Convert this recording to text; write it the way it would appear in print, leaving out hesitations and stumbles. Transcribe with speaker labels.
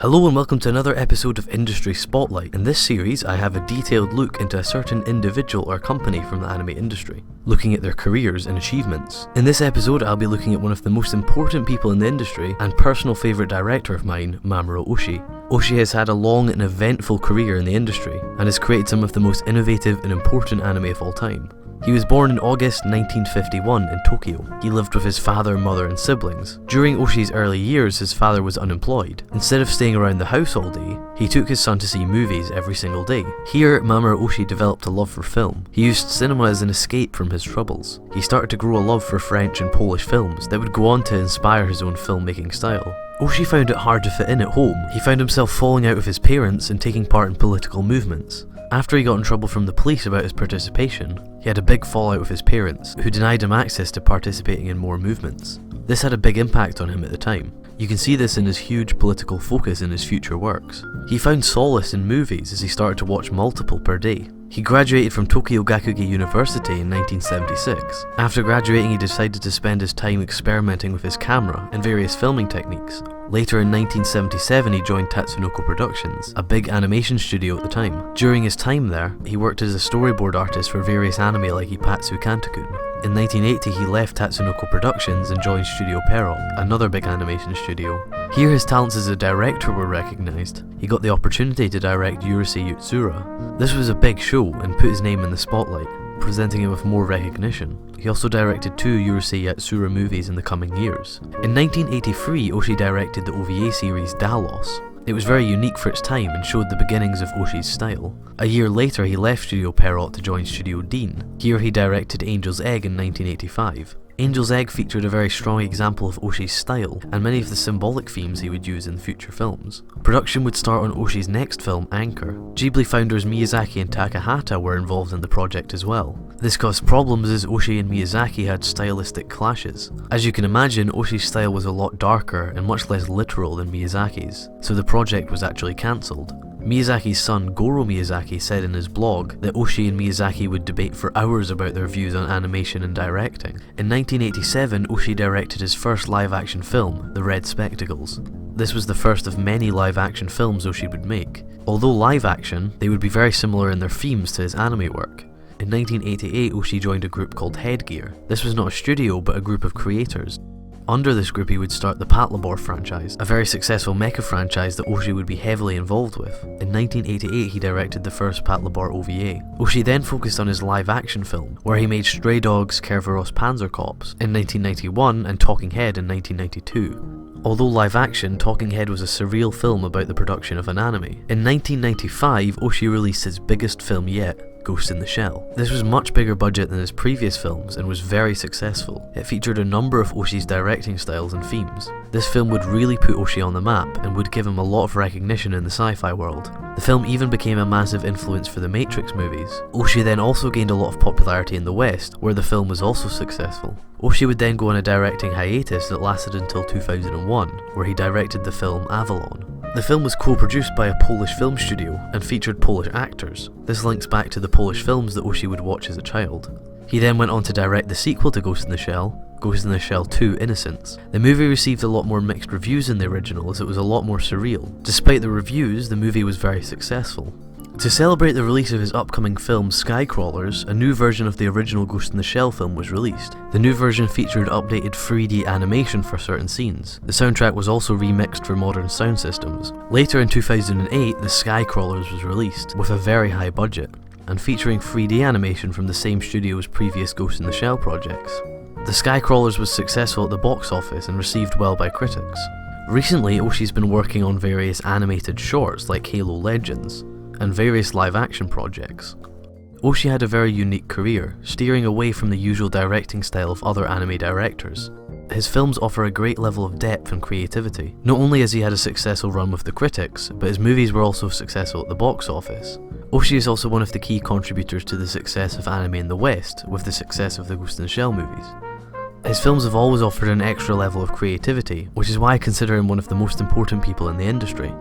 Speaker 1: Hello and welcome to another episode of Industry Spotlight. In this series, I have a detailed look into a certain individual or company from the anime industry, looking at their careers and achievements. In this episode, I'll be looking at one of the most important people in the industry and personal favourite director of mine, Mamoru Oshii. Oshii has had a long and eventful career in the industry and has created some of the most innovative and important anime of all time. He was born in August 1951 in Tokyo. He lived with his father, mother and siblings. During Oshii's early years, his father was unemployed. Instead of staying around the house all day, he took his son to see movies every single day. Here, Mamoru Oshii developed a love for film. He used cinema as an escape from his troubles. He started to grow a love for French and Polish films that would go on to inspire his own filmmaking style. Oshii found it hard to fit in at home. He found himself falling out with his parents and taking part in political movements. After he got in trouble from the police about his participation, he had a big fallout with his parents, who denied him access to participating in more movements. This had a big impact on him at the time. You can see this in his huge political focus in his future works. He found solace in movies as he started to watch multiple per day. He graduated from Tokyo Gakuge University in 1976. After graduating, he decided to spend his time experimenting with his camera and various filming techniques. Later in 1977, he joined Tatsunoko Productions, a big animation studio at the time. During his time there, he worked as a storyboard artist for various anime like Ipatsu Kantakun. In 1980, he left Tatsunoko Productions and joined Studio Pierrot, another big animation studio. Here his talents as a director were recognised. He got the opportunity to direct Yurusei Yatsura. This was a big show and put his name in the spotlight, presenting him with more recognition. He also directed 2 Yurusei Yatsura movies in the coming years. In 1983, Oshii directed the OVA series Dalos. It was very unique for its time and showed the beginnings of Oshii's style. A year later, he left Studio Pierrot to join Studio Dean. Here he directed Angel's Egg in 1985. Angel's Egg featured a very strong example of Oshii's style and many of the symbolic themes he would use in future films. Production would start on Oshii's next film, Anchor. Ghibli founders Miyazaki and Takahata were involved in the project as well. This caused problems as Oshii and Miyazaki had stylistic clashes. As you can imagine, Oshii's style was a lot darker and much less literal than Miyazaki's, so the project was actually cancelled. Miyazaki's son Goro Miyazaki said in his blog that Oshii and Miyazaki would debate for hours about their views on animation and directing. In 1987, Oshii directed his first live-action film, The Red Spectacles. This was the first of many live-action films Oshii would make. Although live-action, they would be very similar in their themes to his anime work. In 1988, Oshii joined a group called Headgear. This was not a studio, but a group of creators. Under this group, he would start the Patlabor franchise, a very successful mecha franchise that Oshii would be heavily involved with. In 1988, he directed the first Patlabor OVA. Oshii then focused on his live-action film, where he made Stray Dogs, Kerberos Panzerkorps in 1991 and Talking Head in 1992. Although live-action, Talking Head was a surreal film about the production of an anime. In 1995, Oshii released his biggest film yet, Ghost in the Shell. This was much bigger budget than his previous films and was very successful. It featured a number of Oshii's directing styles and themes. This film would really put Oshii on the map and would give him a lot of recognition in the sci-fi world. The film even became a massive influence for the Matrix movies. Oshii then also gained a lot of popularity in the West, where the film was also successful. Oshii would then go on a directing hiatus that lasted until 2001, where he directed the film Avalon. The film was co-produced by a Polish film studio and featured Polish actors. This links back to the Polish films that Oshii would watch as a child. He then went on to direct the sequel to Ghost in the Shell, Ghost in the Shell 2 Innocence. The movie received a lot more mixed reviews than the original as it was a lot more surreal. Despite the reviews, the movie was very successful. To celebrate the release of his upcoming film Skycrawlers, a new version of the original Ghost in the Shell film was released. The new version featured updated 3D animation for certain scenes. The soundtrack was also remixed for modern sound systems. Later in 2008, the Skycrawlers was released, with a very high budget, and featuring 3D animation from the same studio's previous Ghost in the Shell projects. The Skycrawlers was successful at the box office and received well by critics. Recently, Oshii's been working on various animated shorts like Halo Legends, and various live-action projects. Oshii had a very unique career, steering away from the usual directing style of other anime directors. His films offer a great level of depth and creativity. Not only has he had a successful run with the critics, but his movies were also successful at the box office. Oshii is also one of the key contributors to the success of anime in the West, with the success of the Ghost in the Shell movies. His films have always offered an extra level of creativity, which is why I consider him one of the most important people in the industry.